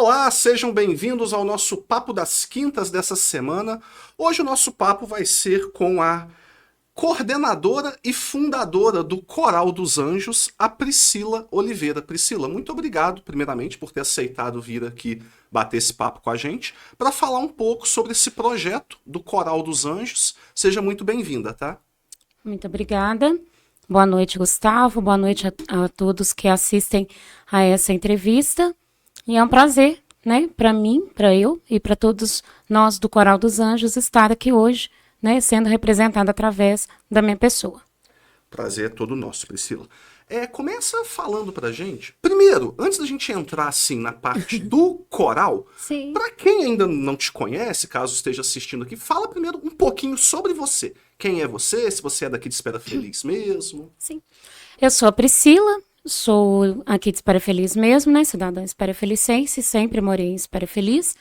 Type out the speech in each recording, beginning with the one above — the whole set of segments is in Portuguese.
Olá, sejam bem-vindos ao nosso Papo das Quintas dessa semana. Hoje o nosso papo vai ser com a coordenadora e fundadora do Coral dos Anjos, a Priscila Oliveira. Priscila, muito obrigado, primeiramente, por ter aceitado vir aqui bater esse papo com a gente, para falar um pouco sobre esse projeto do Coral dos Anjos. Seja muito bem-vinda, tá? Muito obrigada. Boa noite, Gustavo. Boa noite a todos que assistem a essa entrevista. E é um prazer, né, para mim, para eu e para todos nós do Coral dos Anjos estar aqui hoje, né, sendo representada através da minha pessoa. Prazer é todo nosso, Priscila. Começa falando pra gente. Primeiro, antes da gente entrar assim na parte do coral, Sim. pra quem ainda não te conhece, caso esteja assistindo aqui, fala primeiro um pouquinho sobre você. Quem é você? Se você é daqui de Espera Feliz mesmo. Sim. Eu sou a Priscila, sou aqui de Espera Feliz mesmo, né? Cidadã Espera Felicense, sempre morei em Espera Feliz.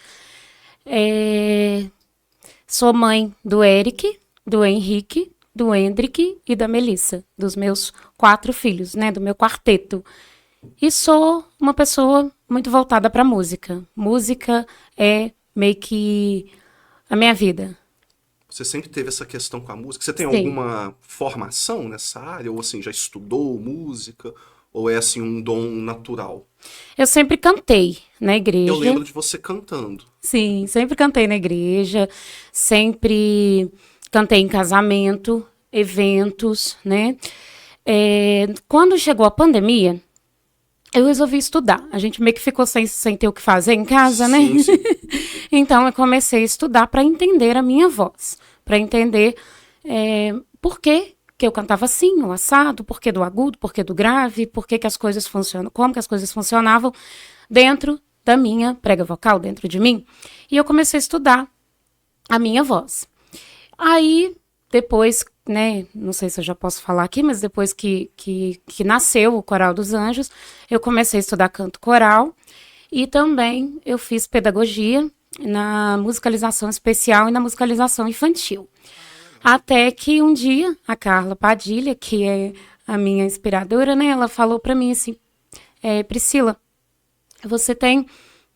Sou mãe do Eric, do Henrique, do Hendrick e da Melissa, dos meus 4 filhos, né? Do meu quarteto. E sou uma pessoa muito voltada para música. Música é meio que a minha vida. Você sempre teve essa questão com a música? Você tem Sim. alguma formação nessa área? Ou assim, já estudou música? Ou é assim um dom natural? Eu sempre cantei na igreja. Eu lembro de você cantando. Sim, sempre cantei na igreja, sempre cantei em casamento, eventos, né? Quando chegou a pandemia, eu resolvi estudar. A gente meio que ficou sem ter o que fazer em casa, né? Sim, sim. Então, eu comecei a estudar para entender a minha voz, para entender por que eu cantava assim, o assado, por que do agudo, por que do grave, por que as coisas funcionam, como que as coisas funcionavam dentro da minha prega vocal, dentro de mim. E eu comecei a estudar a minha voz. Aí, depois, né, não sei se eu já posso falar aqui, mas depois que nasceu o Coral dos Anjos, eu comecei a estudar canto coral e também eu fiz pedagogia na musicalização especial e na musicalização infantil. Até que um dia, a Carla Padilha, que é a minha inspiradora, né, ela falou para mim assim, Priscila, você tem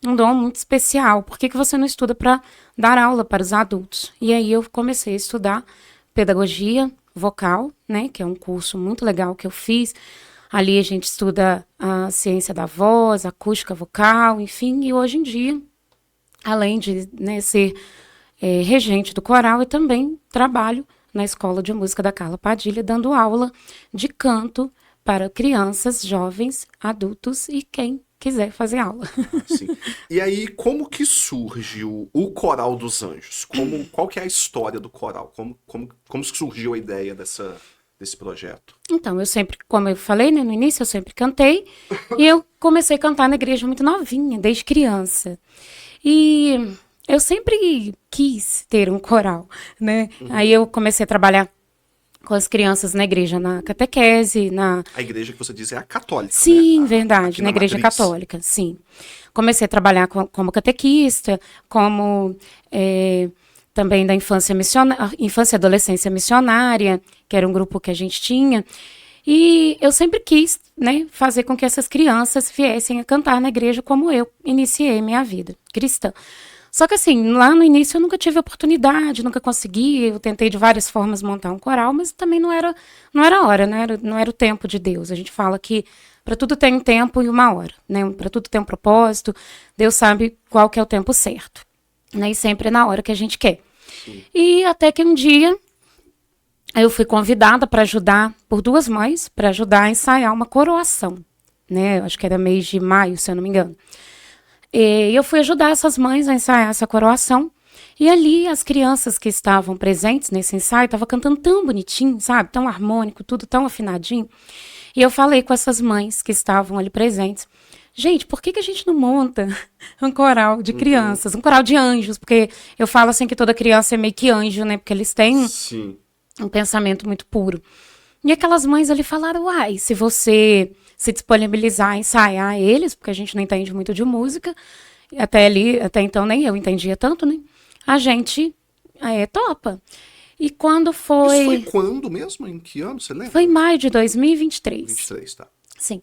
um dom muito especial, por que você não estuda para dar aula para os adultos? E aí eu comecei a estudar pedagogia vocal, né, que é um curso muito legal que eu fiz. Ali a gente estuda a ciência da voz, acústica vocal, enfim, e hoje em dia, além de, né, ser regente do coral, eu também trabalho na Escola de Música da Carla Padilha, dando aula de canto para crianças, jovens, adultos e quem quiser fazer aula. Sim. E aí, como que surge o Coral dos Anjos? Qual que é a história do coral? Como surgiu a ideia desse projeto? Então, eu sempre, como eu falei, né, no início, eu sempre cantei. E eu comecei a cantar na igreja muito novinha, desde criança. E eu sempre quis ter um coral, né? Aí eu comecei a trabalhar com as crianças na igreja, na catequese, A igreja que você diz é a católica, Sim, né? verdade, Aqui na igreja matriz. católica, sim. Comecei a trabalhar como catequista, como também da infância e adolescência missionária, que era um grupo que a gente tinha. E eu sempre quis, né, fazer com que essas crianças viessem a cantar na igreja como eu iniciei minha vida cristã. Só que assim, lá no início eu nunca tive oportunidade, nunca consegui, eu tentei de várias formas montar um coral, mas também não era hora, não era o tempo de Deus. A gente fala que para tudo tem um tempo e uma hora, né? Para tudo tem um propósito, Deus sabe qual que é o tempo certo, né? E sempre é na hora que a gente quer. Sim. E até que um dia eu fui convidada para ajudar, por 2 mães, para ajudar a ensaiar uma coroação, né? Acho que era mês de maio, se eu não me engano. E eu fui ajudar essas mães a ensaiar essa coroação. E ali as crianças que estavam presentes nesse ensaio estavam cantando tão bonitinho, sabe? Tão harmônico, tudo tão afinadinho. E eu falei com essas mães que estavam ali presentes. Gente, por que a gente não monta um coral de crianças, um coral de anjos? Porque eu falo assim que toda criança é meio que anjo, né? Porque eles têm Sim. um pensamento muito puro. E aquelas mães ali falaram, uai, se você se disponibilizar a ensaiar eles, porque a gente não entende muito de música, até então nem eu entendia tanto, né? A gente topa. E quando foi... Isso foi quando mesmo? Em que ano? Você lembra? Foi em maio de 2023. 23, tá. Sim.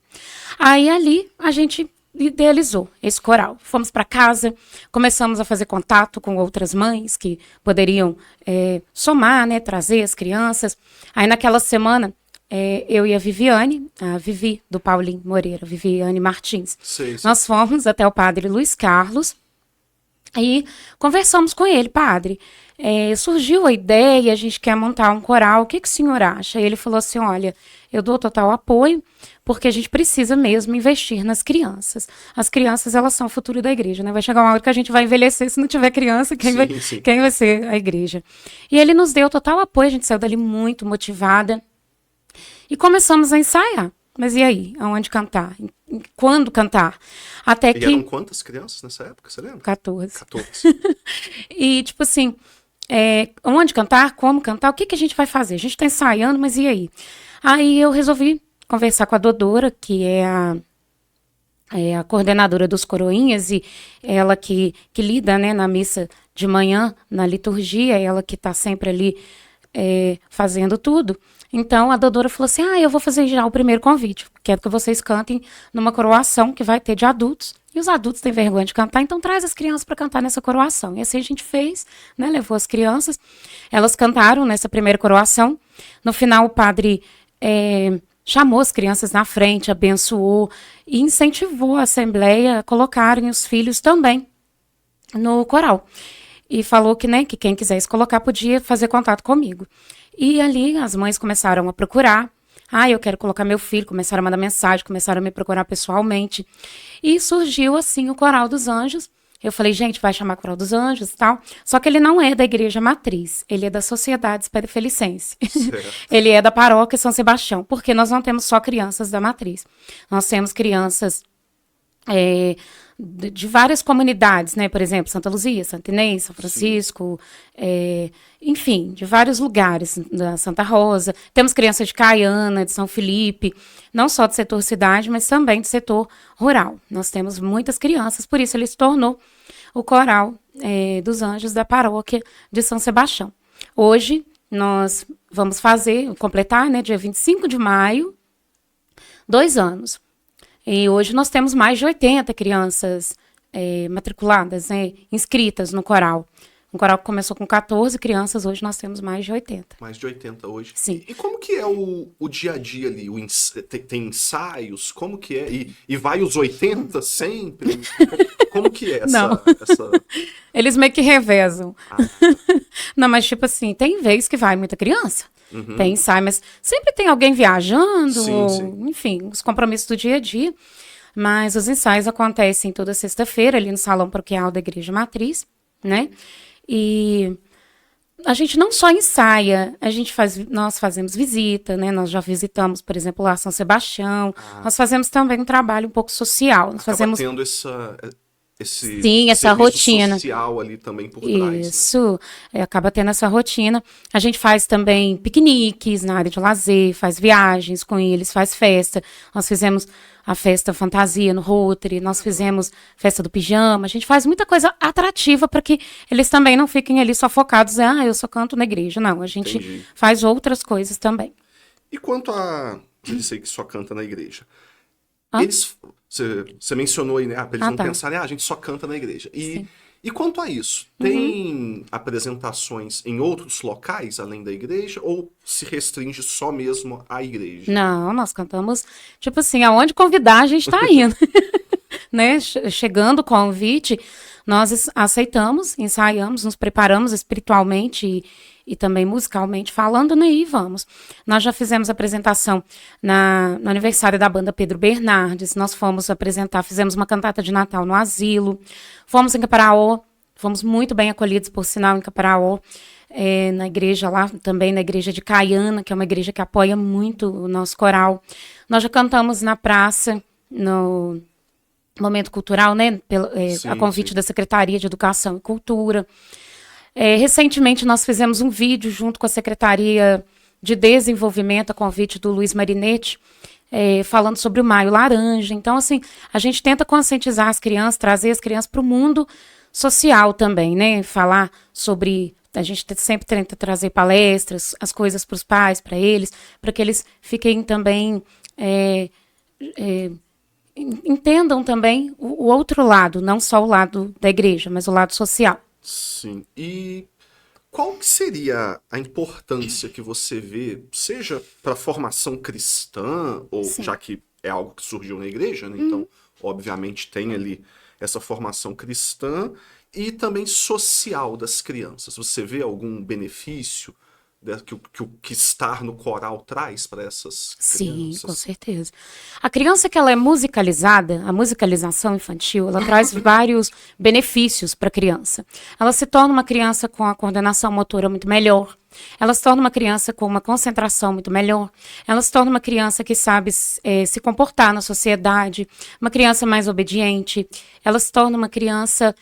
Aí ali a gente idealizou esse coral. Fomos para casa, começamos a fazer contato com outras mães que poderiam somar, né, trazer as crianças. Aí naquela semana, eu e a Vivi do Paulinho Moreira, Viviane Martins, Sei. nós fomos até o padre Luiz Carlos e conversamos com ele: padre, surgiu a ideia, a gente quer montar um coral, o que o senhor acha? E ele falou assim: olha, eu dou total apoio, porque a gente precisa mesmo investir nas crianças. As crianças, elas são o futuro da igreja, né? Vai chegar uma hora que a gente vai envelhecer, se não tiver criança, quem vai ser a igreja? E ele nos deu total apoio, a gente saiu dali muito motivada e começamos a ensaiar. Mas e aí? Aonde cantar? Quando cantar? Até que... eram quantas crianças nessa época, você lembra? 14. 14. E, tipo assim, onde cantar? Como cantar? O que a gente vai fazer? A gente tá ensaiando, mas e aí? Aí eu resolvi conversar com a Dodora, que é a coordenadora dos coroinhas, e ela que lida, né, na missa de manhã, na liturgia, ela que tá sempre ali fazendo tudo. Então a Dodora falou assim: eu vou fazer já o primeiro convite, quero que vocês cantem numa coroação que vai ter de adultos, e os adultos têm vergonha de cantar, então traz as crianças para cantar nessa coroação. E assim a gente fez, né, levou as crianças, elas cantaram nessa primeira coroação. No final o padre chamou as crianças na frente, abençoou e incentivou a assembleia a colocarem os filhos também no coral. E falou que, né, que quem quisesse colocar podia fazer contato comigo. E ali as mães começaram a procurar. Eu quero colocar meu filho. Começaram a mandar mensagem, começaram a me procurar pessoalmente. E surgiu, assim, o Coral dos Anjos. Eu falei: gente, vai chamar Coral dos Anjos e tal. Só que ele não é da igreja matriz. Ele é da Sociedade Espera-Felicense. Ele é da paróquia São Sebastião. Porque nós não temos só crianças da matriz. Nós temos crianças de várias comunidades, né? Por exemplo, Santa Luzia, Santa Inês, São Francisco, enfim, de vários lugares, da Santa Rosa. Temos crianças de Caiana, de São Felipe, não só do setor cidade, mas também do setor rural. Nós temos muitas crianças, por isso ele se tornou o Coral dos Anjos da Paróquia de São Sebastião. Hoje, nós vamos completar, né, dia 25 de maio, 2 anos. E hoje nós temos mais de 80 crianças matriculadas, né, inscritas no coral. Um coral que começou com 14 crianças, hoje nós temos mais de 80. Mais de 80 hoje. Sim. E como que é o dia a dia ali? Tem ensaios? Como que é? E vai os 80 sempre? Como que é essa... Eles meio que revezam. Não, mas tipo assim, tem vez que vai muita criança. Uhum. Tem ensaio, mas sempre tem alguém viajando, sim. Enfim, os compromissos do dia a dia. Mas os ensaios acontecem toda sexta-feira, ali no Salão Paroquial da Igreja Matriz, né? E a gente não só ensaia, nós fazemos visita, né? Nós já visitamos, por exemplo, lá São Sebastião. Nós fazemos também um trabalho um pouco social. Nós fazemos tendo essa rotina social ali também por trás. Isso, né? Acaba tendo essa rotina. A gente faz também piqueniques na área de lazer, faz viagens com eles, faz festa. Nós fizemos a festa fantasia no Rotary, nós fizemos festa do pijama. A gente faz muita coisa atrativa para que eles também não fiquem ali só focados em, eu só canto na igreja. Não, a gente faz outras coisas também. E quanto a... Eu disse aí que só canta na igreja. Você mencionou aí, né? Para eles não pensarem, a gente só canta na igreja. E quanto a isso, tem apresentações em outros locais além da igreja ou se restringe só mesmo à igreja? Não, nós cantamos, tipo assim, aonde convidar a gente está indo. Né? Chegando o convite, nós aceitamos, ensaiamos, nos preparamos espiritualmente e também musicalmente falando, né? E vamos. Nós já fizemos apresentação no aniversário da banda Pedro Bernardes, nós fomos apresentar, fizemos uma cantata de Natal no asilo, fomos em Caparaó, fomos muito bem acolhidos, por sinal, em Caparaó, na igreja lá, também na igreja de Caiana, que é uma igreja que apoia muito o nosso coral. Nós já cantamos na praça, no Momento Cultural, né? A convite da Secretaria de Educação e Cultura. Recentemente nós fizemos um vídeo junto com a Secretaria de Desenvolvimento, a convite do Luiz Marinetti, falando sobre o Maio Laranja. Então, assim, a gente tenta conscientizar as crianças, trazer as crianças para o mundo social também, né? Falar sobre... A gente sempre tenta trazer palestras, as coisas para os pais, para eles, para que eles fiquem também entendam também o outro lado, não só o lado da igreja, mas o lado social. Sim. E qual que seria a importância que você vê, seja para a formação cristã, ou Sim. já que é algo que surgiu na igreja, né? Então, obviamente, tem ali essa formação cristã e também social das crianças. Você vê algum benefício que estar no coral traz para essas Sim, com crianças? certeza. A criança que ela é musicalizada, a musicalização infantil, ela traz vários benefícios para a criança. Ela se torna uma criança com a coordenação motora muito melhor. Ela se torna uma criança com uma concentração muito melhor. Ela se torna uma criança que sabe se comportar na sociedade, uma criança mais obediente. Ela se torna uma criança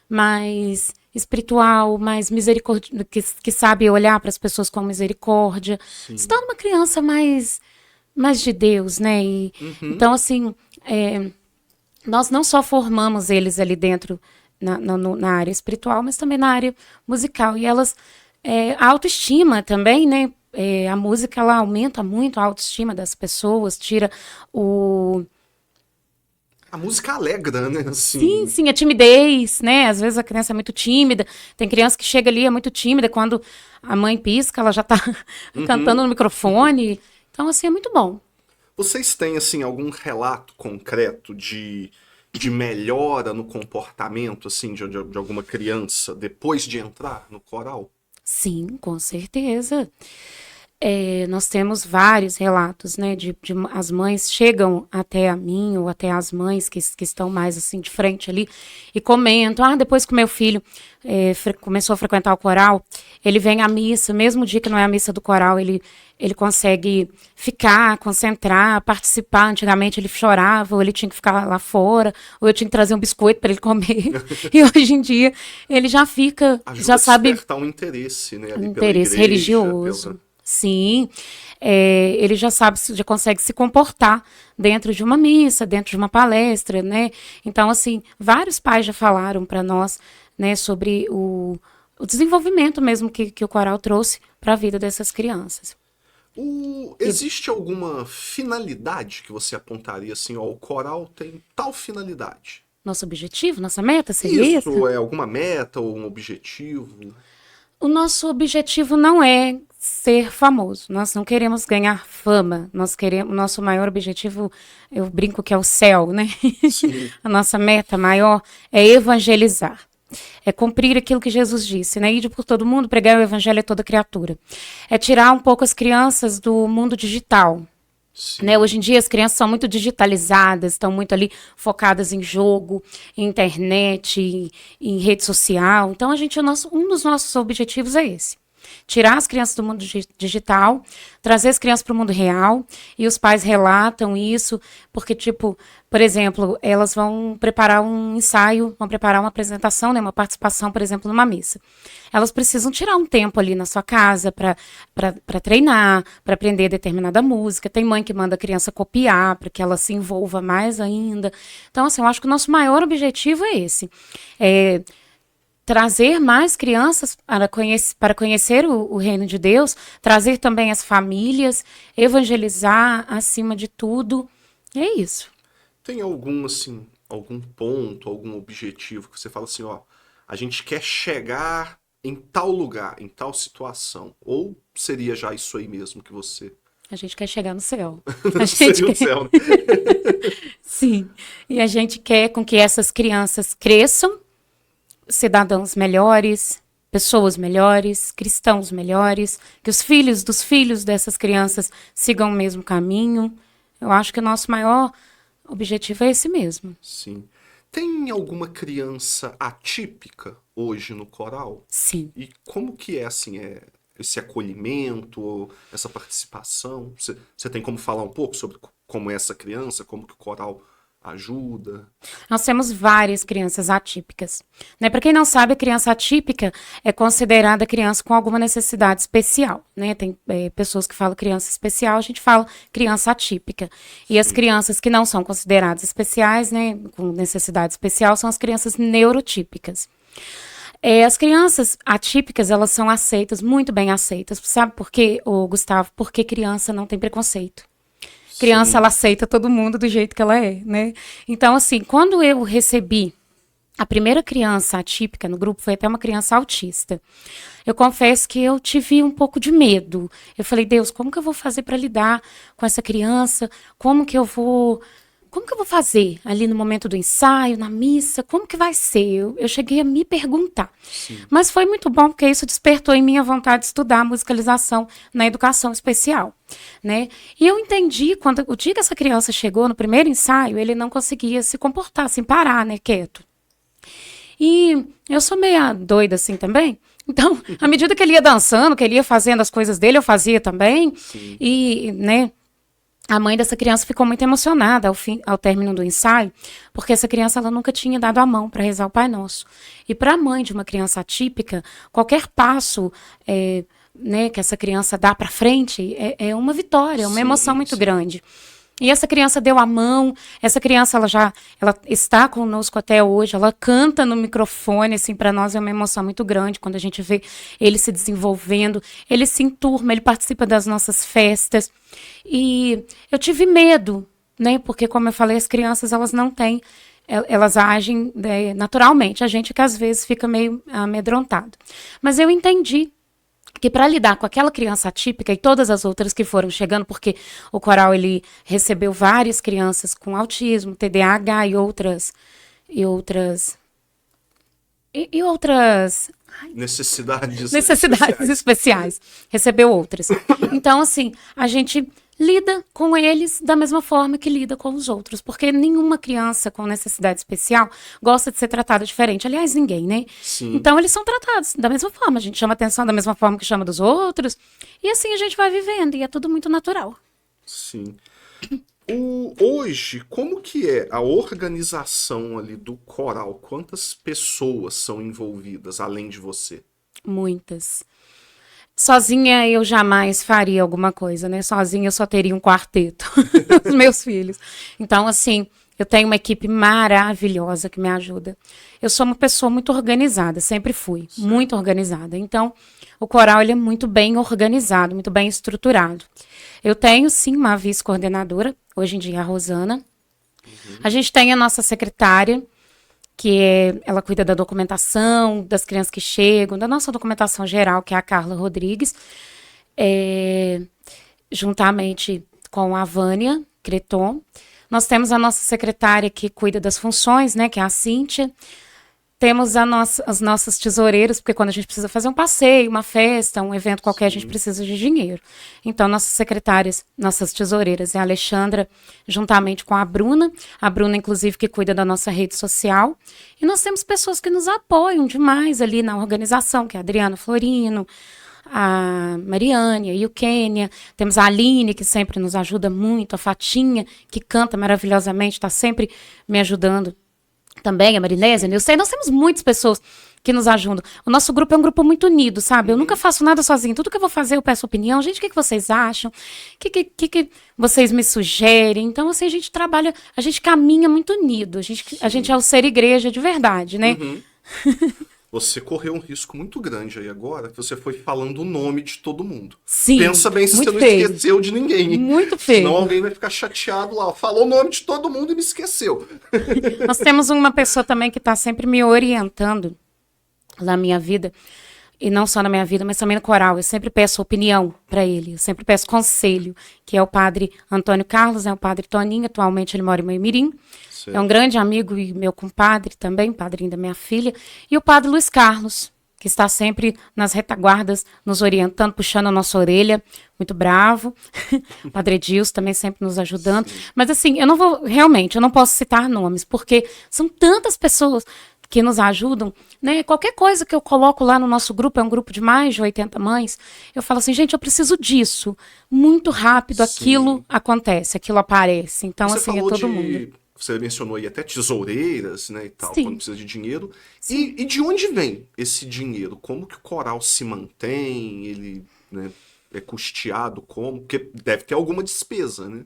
mais espiritual, mais misericórdia, que sabe olhar para as pessoas com misericórdia. Se Sim. torna uma criança mais de Deus, né? Então, assim, nós não só formamos eles ali dentro na área espiritual, mas também na área musical. E a autoestima também, né? A música, ela aumenta muito a autoestima das pessoas, tira o... A música alegra, né? Sim, Assim. sim, a timidez, né? Às vezes a criança é muito tímida. Tem criança que chega ali, é muito tímida. Quando a mãe pisca, ela já tá cantando no microfone. Então, assim, é muito bom. Vocês têm, assim, algum relato concreto de melhora no comportamento, assim, de alguma criança depois de entrar no coral? Sim, com certeza. Nós temos vários relatos, né, de as mães chegam até a mim ou até as mães que estão mais assim de frente ali e comentam, depois que o meu filho começou a frequentar o coral, ele vem à missa, mesmo dia que não é a missa do coral, ele consegue ficar, concentrar, participar. Antigamente ele chorava, ou ele tinha que ficar lá fora, ou eu tinha que trazer um biscoito para ele comer. E hoje em dia ele já fica, Ajuda já a sabe despertar um interesse, né, ali pela interesse igreja, religioso. Sim, ele já sabe, já consegue se comportar dentro de uma missa, dentro de uma palestra, né? Então, assim, vários pais já falaram para nós, né, sobre o desenvolvimento mesmo que o coral trouxe para a vida dessas crianças. E Existe alguma finalidade que você apontaria assim, ó, o coral tem tal finalidade? nosso objetivo, nossa meta seria essa? Isso é alguma meta ou um objetivo? O nosso objetivo não é ser famoso. Nós não queremos ganhar fama. Nós queremos, nosso maior objetivo, eu brinco que é o céu, né? Sim. A nossa meta maior é evangelizar. É cumprir aquilo que Jesus disse, né? Ide por todo mundo, pregar o evangelho a toda criatura. É tirar um pouco as crianças do mundo digital, né? Sim. Hoje em dia as crianças são muito digitalizadas, estão muito ali focadas em jogo, em internet, em rede social. Então um dos nossos objetivos é esse. Tirar as crianças do mundo digital, trazer as crianças para o mundo real, e os pais relatam isso, porque, tipo, por exemplo, elas vão preparar um ensaio, vão preparar uma apresentação, né, uma participação, por exemplo, numa missa. Elas precisam tirar um tempo ali na sua casa para treinar, para aprender determinada música. Tem mãe que manda a criança copiar para que ela se envolva mais ainda. Então, assim, eu acho que o nosso maior objetivo é esse. Trazer mais crianças para conhecer o reino de Deus, trazer também as famílias, evangelizar acima de tudo. E é isso. Tem algum assim, algum ponto, algum objetivo que você fala assim, ó, a gente quer chegar em tal lugar, em tal situação, ou seria já isso aí mesmo que você A gente quer chegar no céu. A gente seria o quer... céu, né? Sim. E a gente quer com que essas crianças cresçam, cidadãos melhores, pessoas melhores, cristãos melhores, que os filhos dos filhos dessas crianças sigam o mesmo caminho. Eu acho que o nosso maior objetivo é esse mesmo. Sim. Tem alguma criança atípica hoje no coral? Sim. E como que é assim, esse acolhimento, essa participação? Você tem como falar um pouco sobre como é essa criança, como que o coral ajuda? Nós temos várias crianças atípicas. Né? Para quem não sabe, a criança atípica é considerada criança com alguma necessidade especial. Né? Tem pessoas que falam criança especial, a gente fala criança atípica. E as crianças que não são consideradas especiais, né, com necessidade especial, são as crianças neurotípicas. As crianças atípicas, elas são aceitas, muito bem aceitas. Sabe por quê, Gustavo? Porque criança não tem preconceito. Criança, Sim. ela aceita todo mundo do jeito que ela é, né? Então, assim, quando eu recebi a primeira criança atípica no grupo, foi até uma criança autista. Eu confesso que eu tive um pouco de medo. Eu falei, Deus, como que eu vou fazer para lidar com essa criança? Como que eu vou fazer ali no momento do ensaio, na missa? Como que vai ser? Eu cheguei a me perguntar. Sim. Mas foi muito bom, porque isso despertou em mim a vontade de estudar musicalização na educação especial, né? E eu entendi, quando o dia que essa criança chegou no primeiro ensaio, ele não conseguia se comportar, assim, parar, né, quieto. E eu sou meia doida assim também. Então, à medida que ele ia dançando, que ele ia fazendo as coisas dele, eu fazia também. Sim. E, né, a mãe dessa criança ficou muito emocionada ao término do ensaio, porque essa criança ela nunca tinha dado a mão para rezar o Pai Nosso. E para a mãe de uma criança atípica, qualquer passo né, que essa criança dá para frente é uma vitória, é uma emoção muito grande. E essa criança deu a mão, essa criança ela está conosco até hoje, ela canta no microfone, assim, para nós é uma emoção muito grande quando a gente vê ele se desenvolvendo, ele se enturma, ele participa das nossas festas. E eu tive medo, né, porque como eu falei, as crianças elas não têm, elas agem naturalmente, a gente que às vezes fica meio amedrontado. Mas eu entendi que para lidar com aquela criança atípica e todas as outras que foram chegando, porque o coral ele recebeu várias crianças com autismo, TDAH e outras Necessidades especiais. Recebeu outras. Então, assim, a gente lida com eles da mesma forma que lida com os outros, porque nenhuma criança com necessidade especial gosta de ser tratada diferente. Aliás, ninguém, né? Sim. Então, eles são tratados da mesma forma. A gente chama atenção da mesma forma que chama dos outros. E assim a gente vai vivendo, e é tudo muito natural. Sim. Hoje, como que é a organização ali do coral? Quantas pessoas são envolvidas, além de você? Muitas. Sozinha eu jamais faria alguma coisa, né? Sozinha eu só teria um quarteto, os meus filhos. Então, assim, eu tenho uma equipe maravilhosa que me ajuda. Eu sou uma pessoa muito organizada, sempre fui, muito organizada. Então, o coral ele é muito bem organizado, muito bem estruturado. Eu tenho, sim, uma vice-coordenadora, hoje em dia a Rosana. A gente tem a nossa secretária, ela cuida da documentação, das crianças que chegam, da nossa documentação geral, que é a Carla Rodrigues, juntamente com a Vânia Creton. Nós temos a nossa secretária que cuida das funções, né, que é a Cíntia. Temos as nossas tesoureiras, porque quando a gente precisa fazer um passeio, uma festa, um evento qualquer, a gente precisa de dinheiro. Então, nossas secretárias, nossas tesoureiras é a Alexandra, juntamente com a Bruna, inclusive, que cuida da nossa rede social. E nós temos pessoas que nos apoiam demais ali na organização, que é a Adriana Florino, a Mariane, a Eukênia, temos a Aline, que sempre nos ajuda muito, a Fatinha, que canta maravilhosamente, está sempre me ajudando. Também, a Marinésia, eu sei, nós temos muitas pessoas que nos ajudam. O nosso grupo é um grupo muito unido, sabe? Eu nunca faço nada sozinho. Tudo que eu vou fazer, eu peço opinião. Gente, o que vocês acham? O que vocês me sugerem? Então, assim, a gente trabalha, a gente caminha muito unido. A gente é o ser igreja de verdade, né? Uhum. Você correu um risco muito grande aí agora, que você foi falando o nome de todo mundo. Sim, pensa bem se você não feio. esqueceu de ninguém. Muito feio. Senão alguém vai ficar chateado lá. Falou o nome de todo mundo e me esqueceu. Nós temos uma pessoa também que está sempre me orientando na minha vida. E não só na minha vida, mas também no coral. Eu sempre peço opinião para ele. Eu sempre peço conselho, que é o padre Antônio Carlos, é o padre Toninho. Atualmente ele mora em Moimirim. É um grande amigo e meu compadre também, padrinho da minha filha. E o padre Luiz Carlos, que está sempre nas retaguardas, nos orientando, puxando a nossa orelha, muito bravo. O padre Edilson também sempre nos ajudando. Sim. Mas assim, eu não posso citar nomes, porque são tantas pessoas que nos ajudam, né? Qualquer coisa que eu coloco lá no nosso grupo, é um grupo de mais de 80 mães, eu falo assim, gente, eu preciso disso. Muito rápido, aquilo acontece, aquilo aparece. Então, você assim, é todo mundo. Você mencionou aí até tesoureiras, né, e tal, Sim. quando precisa de dinheiro. E de onde vem esse dinheiro? Como que o coral se mantém? Ele, né, é custeado como? Porque deve ter alguma despesa, né?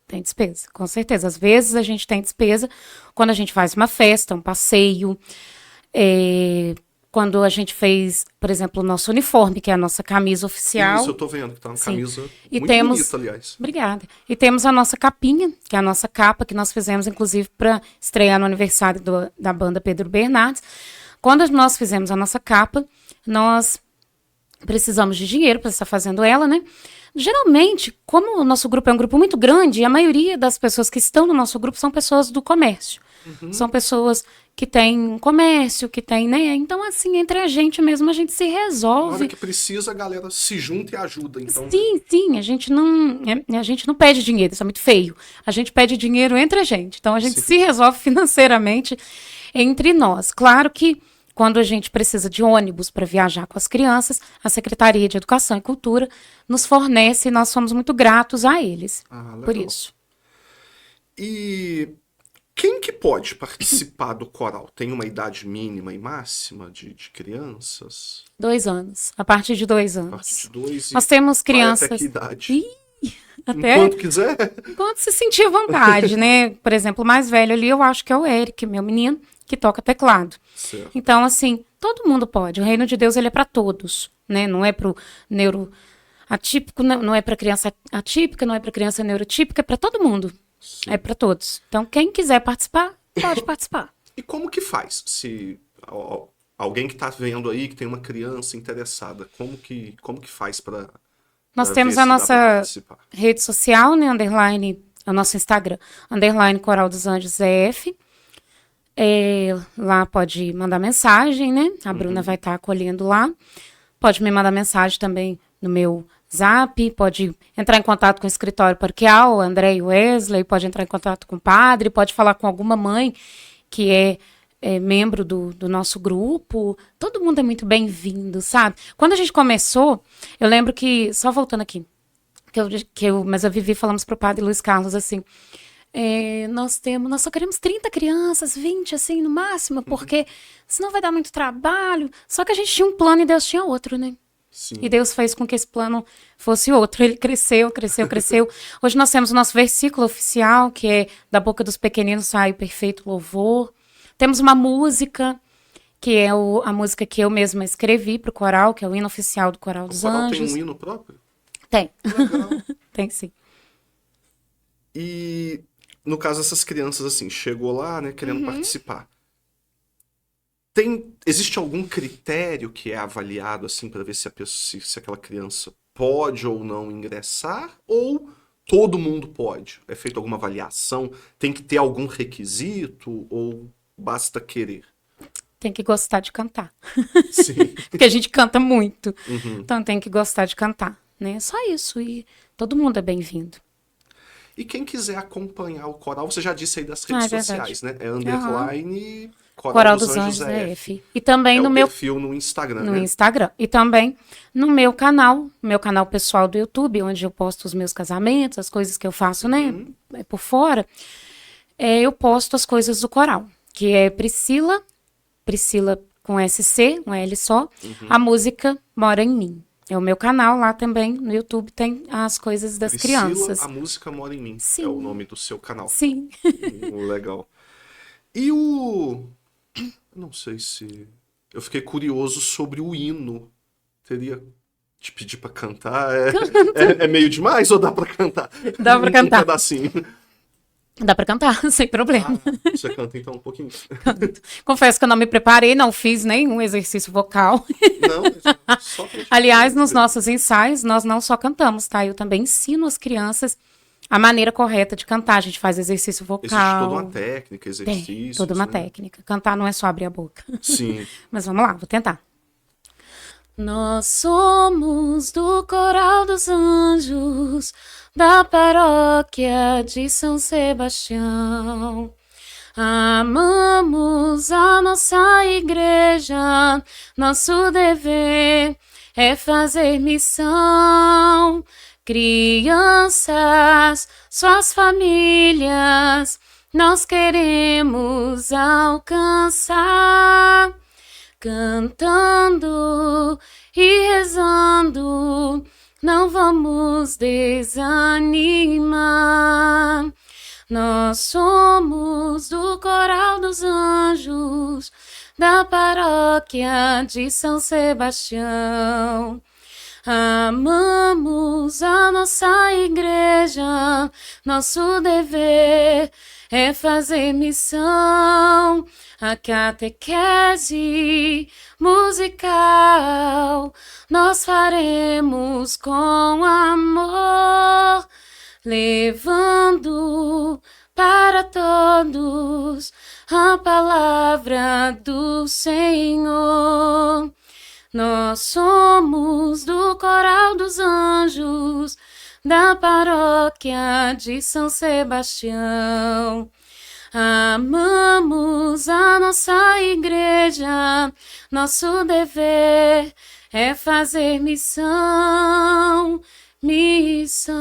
Tem despesa, com certeza. Às vezes a gente tem despesa quando a gente faz uma festa, um passeio, quando a gente fez, por exemplo, o nosso uniforme, que é a nossa camisa oficial. Isso, eu tô vendo que tá uma camisa e muito temos, bonita, aliás. Obrigada. E temos a nossa capinha, que é a nossa capa, que nós fizemos, inclusive, para estrear no aniversário da banda Pedro Bernardes. Quando nós fizemos a nossa capa, nós precisamos de dinheiro para estar fazendo ela, né? Geralmente, como o nosso grupo é um grupo muito grande, a maioria das pessoas que estão no nosso grupo são pessoas do comércio. São pessoas que têm comércio, que têm, né? Então, assim, entre a gente mesmo, a gente se Na resolve. hora que precisa, a galera se junta e ajuda, então. Sim, a gente não pede dinheiro, isso é muito feio. A gente pede dinheiro entre a gente. Então, a gente se resolve financeiramente entre nós. Claro que quando a gente precisa de ônibus para viajar com as crianças, a Secretaria de Educação e Cultura nos fornece e nós somos muito gratos a eles por Legal. isso. E quem que pode participar do coral? Tem uma idade mínima e máxima de crianças? 2 anos, a partir de 2 A anos. partir de 2 Nós temos crianças... Até que idade? Até Enquanto quiser? enquanto se sentir à vontade, né? Por exemplo, o mais velho ali, eu acho que é o Eric, meu menino, que toca teclado. Certo. Então, assim, todo mundo pode. O reino de Deus, ele é para todos, né? Não é para o neuroatípico, não é para criança atípica, não é para criança neurotípica, é para todo mundo. Sim. É para todos. Então, quem quiser participar, pode participar. E como que faz? Se alguém que tá vendo aí, que tem uma criança interessada, como que faz para Nós temos a nossa participar? rede social, né? Underline, o nosso Instagram, underline Coral dos Anjos EF. Lá pode mandar mensagem, né? A Bruna vai estar acolhendo lá. Pode me mandar mensagem também no meu Zap, pode entrar em contato com o escritório paroquial, o André e o Wesley, pode entrar em contato com o padre, pode falar com alguma mãe que é membro do nosso grupo. Todo mundo é muito bem-vindo, sabe? Quando a gente começou, eu lembro que, só voltando aqui, mas a Vivi falamos pro padre Luiz Carlos assim, nós só queremos 30 crianças, 20 assim no máximo, porque senão vai dar muito trabalho. Só que a gente tinha um plano e Deus tinha outro, né? Sim. E Deus fez com que esse plano fosse outro. Ele cresceu. Hoje nós temos o nosso versículo oficial, que é da boca dos pequeninos sai o perfeito louvor. Temos uma música, que é a música que eu mesma escrevi para o coral, que é o hino oficial do Coral dos coral Anjos. tem um hino próprio? Tem. Legal. Tem sim. E no caso dessas crianças, assim, chegou lá, né, querendo participar. Existe algum critério que é avaliado, assim, para ver se aquela criança pode ou não ingressar? Ou todo mundo pode? É feita alguma avaliação? Tem que ter algum requisito? Ou basta querer? Tem que gostar de cantar. Sim. Porque a gente canta muito. Então tem que gostar de cantar, né? Só isso. E todo mundo é bem-vindo. E quem quiser acompanhar o coral, você já disse aí das redes sociais, né? É underline Coral dos Anjos EF. E também no o meu perfil no Instagram, no né? Instagram. E também no meu canal pessoal do YouTube, onde eu posto os meus casamentos, as coisas que eu faço, né? Por fora. Eu posto as coisas do coral, que é Priscila com SC, um L só. A música Mora em Mim. É o meu canal lá também, no YouTube, tem as coisas das Priscila, crianças. A Música Mora em Mim. Sim. É o nome do seu canal. Sim. Legal. E eu não sei se... Eu fiquei curioso sobre o hino. Teria te pedir pra cantar? É meio demais ou dá pra cantar? Dá pra cantar. Um pedacinho. Dá pra cantar, sem problema. Você canta então um pouquinho? Confesso que eu não me preparei, não fiz nenhum exercício vocal. Não, só pra... Aliás, nos nossos ensaios, nós não só cantamos, tá? Eu também ensino as crianças a maneira correta de cantar. A gente faz exercício vocal. Existe toda uma técnica, exercícios, toda uma né? técnica. Cantar não é só abrir a boca. Sim. Mas vamos lá, vou tentar. Nós somos do Coral dos Anjos, da paróquia de São Sebastião. Amamos a nossa igreja, nosso dever é fazer missão. Crianças, suas famílias, nós queremos alcançar. Cantando e rezando, não vamos desanimar. Nós somos do Coral dos Anjos, da paróquia de São Sebastião. Amamos a nossa igreja, nosso dever é fazer missão. A catequese musical nós faremos com amor, levando para todos a palavra do Senhor. Nós somos do Coral dos Anjos, da paróquia de São Sebastião. Amamos a nossa igreja, nosso dever é fazer missão, missão.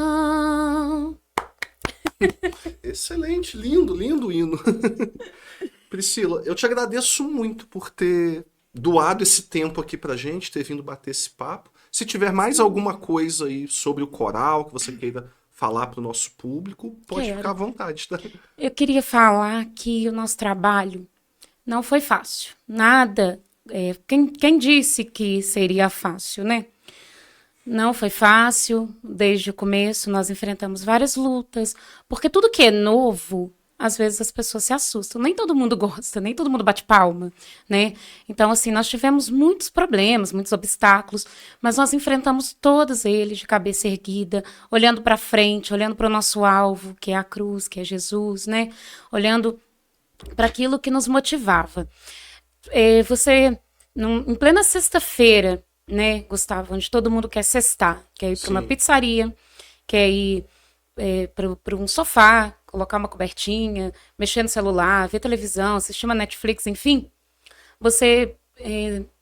Excelente, lindo, lindo hino. Priscila, eu te agradeço muito por ter doado esse tempo aqui pra gente, ter vindo bater esse papo. Se tiver mais alguma coisa aí sobre o coral que você queira falar pro nosso público, pode ficar à vontade, tá? Eu queria falar que o nosso trabalho não foi fácil. Nada. Quem disse que seria fácil, né? Não foi fácil. Desde o começo nós enfrentamos várias lutas, porque tudo que é novo, às vezes as pessoas se assustam. Nem todo mundo gosta, nem todo mundo bate palma, né? Então, assim, nós tivemos muitos problemas, muitos obstáculos, mas nós enfrentamos todos eles de cabeça erguida, olhando para frente, olhando para o nosso alvo, que é a cruz, que é Jesus, né? Olhando para aquilo que nos motivava. Em plena sexta-feira, né, Gustavo, onde todo mundo quer sextar, quer ir para uma pizzaria, quer ir para um sofá, colocar uma cobertinha, mexer no celular, ver televisão, assistir uma Netflix, enfim, você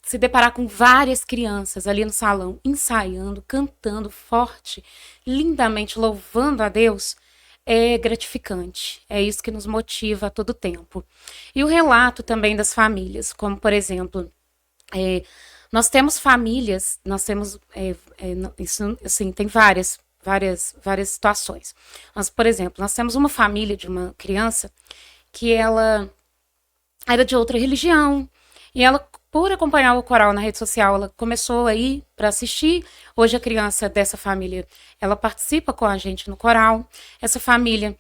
se deparar com várias crianças ali no salão, ensaiando, cantando forte, lindamente, louvando a Deus, é gratificante. É isso que nos motiva a todo tempo. E o relato também das famílias, como, por exemplo, nós temos famílias, isso, assim, tem várias situações. Mas, por exemplo, nós temos uma família de uma criança que ela era de outra religião, e ela, por acompanhar o coral na rede social, ela começou a ir para assistir. Hoje a criança dessa família, ela participa com a gente no coral. Essa família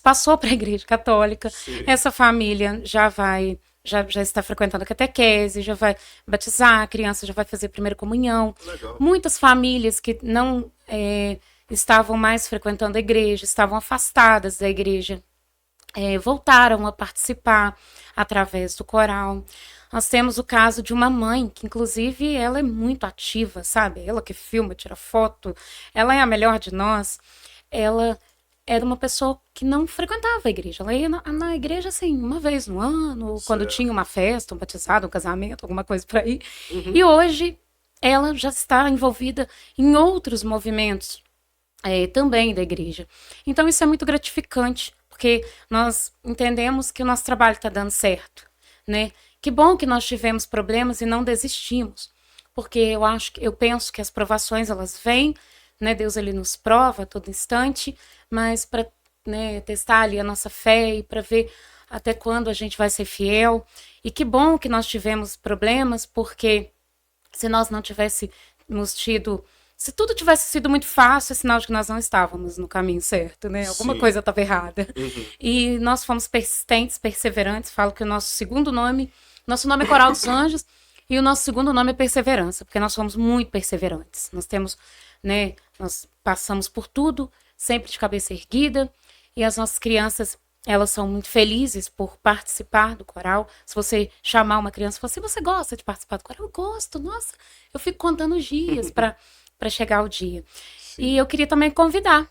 passou para a igreja católica. Sim. Essa família já está frequentando a catequese, já vai batizar, a criança já vai fazer primeira comunhão. Legal. Muitas famílias que não estavam mais frequentando a igreja, estavam afastadas da igreja, voltaram a participar através do coral. Nós temos o caso de uma mãe, que inclusive ela é muito ativa, sabe? Ela que filma, tira foto, ela é a melhor de nós. Ela era uma pessoa que não frequentava a igreja. Ela ia na igreja, assim, uma vez no ano, certo, quando tinha uma festa, um batizado, um casamento, alguma coisa por aí. Uhum. E hoje ela já está envolvida em outros movimentos também da igreja. Então isso é muito gratificante, porque nós entendemos que o nosso trabalho está dando certo, né? Que bom que nós tivemos problemas e não desistimos, porque eu penso que as provações, elas vêm, né? Deus, ele nos prova a todo instante, mas para, né, testar ali a nossa fé e para ver até quando a gente vai ser fiel. E que bom que nós tivemos problemas, porque se nós não tivéssemos tido... Se tudo tivesse sido muito fácil, é sinal de que nós não estávamos no caminho certo, né? Alguma coisa estava errada. Uhum. E nós fomos persistentes, perseverantes. Falo que o nosso nome é Coral dos Anjos, e o nosso segundo nome é Perseverança, porque nós somos muito perseverantes. Nós temos, né? Nós passamos por tudo, sempre de cabeça erguida, e as nossas crianças, elas são muito felizes por participar do coral. Se você chamar uma criança e falar assim, você gosta de participar do coral? Eu gosto, nossa, eu fico contando os dias para chegar o dia. Sim. E eu queria também convidar.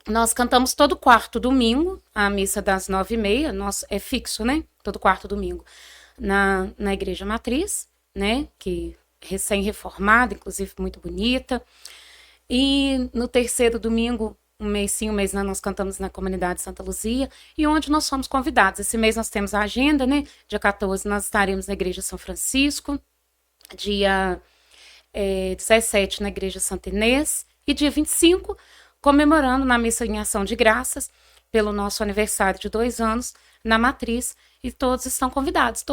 Nós cantamos todo quarto domingo, a missa das 9h30, é fixo, né? Todo quarto domingo, na Igreja Matriz, né? Que recém-reformada, inclusive muito bonita. E no terceiro domingo, um mês sim, um mês não, nós cantamos na comunidade Santa Luzia, e onde nós somos convidados. Esse mês nós temos a agenda, né? Dia 14 nós estaremos na Igreja São Francisco, dia 17 na Igreja Santa Inês, e dia 25 comemorando na missa em ação de graças, pelo nosso aniversário de 2 anos na Matriz, e todos estão convidados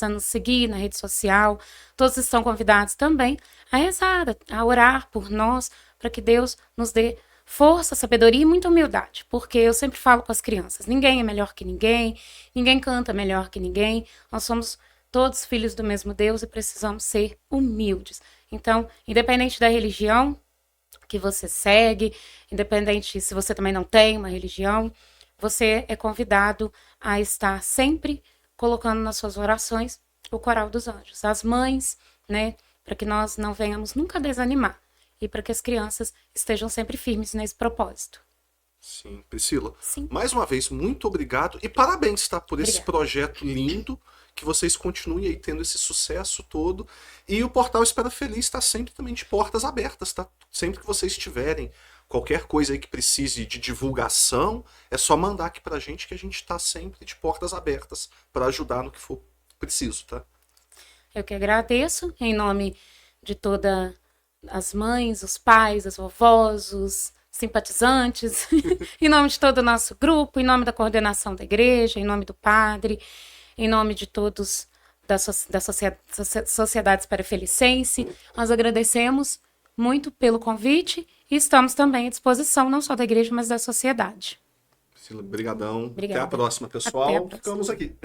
a nos seguir na rede social, todos estão convidados também a rezar, a orar por nós, para que Deus nos dê força, sabedoria e muita humildade, porque eu sempre falo com as crianças, ninguém é melhor que ninguém, ninguém canta melhor que ninguém, nós somos todos filhos do mesmo Deus e precisamos ser humildes. Então, independente da religião que você segue, independente se você também não tem uma religião, você é convidado a estar sempre colocando nas suas orações o Coral dos Anjos, as mães, né, para que nós não venhamos nunca desanimar e para que as crianças estejam sempre firmes nesse propósito. Sim, Priscila, Sim. mais uma vez, muito obrigado e parabéns, tá, por esse Obrigada. projeto lindo, que vocês continuem aí tendo esse sucesso todo. E o Portal Espera Feliz está sempre também de portas abertas, tá? Sempre que vocês tiverem qualquer coisa aí que precise de divulgação, é só mandar aqui pra gente que a gente tá sempre de portas abertas para ajudar no que for preciso, tá? Eu que agradeço, em nome de todas as mães, os pais, as vovós, os simpatizantes, em nome de todo o nosso grupo, em nome da coordenação da igreja, em nome do padre, em nome de todos da Sociedade Esparafelicense, nós agradecemos muito pelo convite e estamos também à disposição não só da igreja, mas da sociedade. Priscila, brigadão. Até a Obrigada. próxima, pessoal. Até a próxima. Ficamos aqui.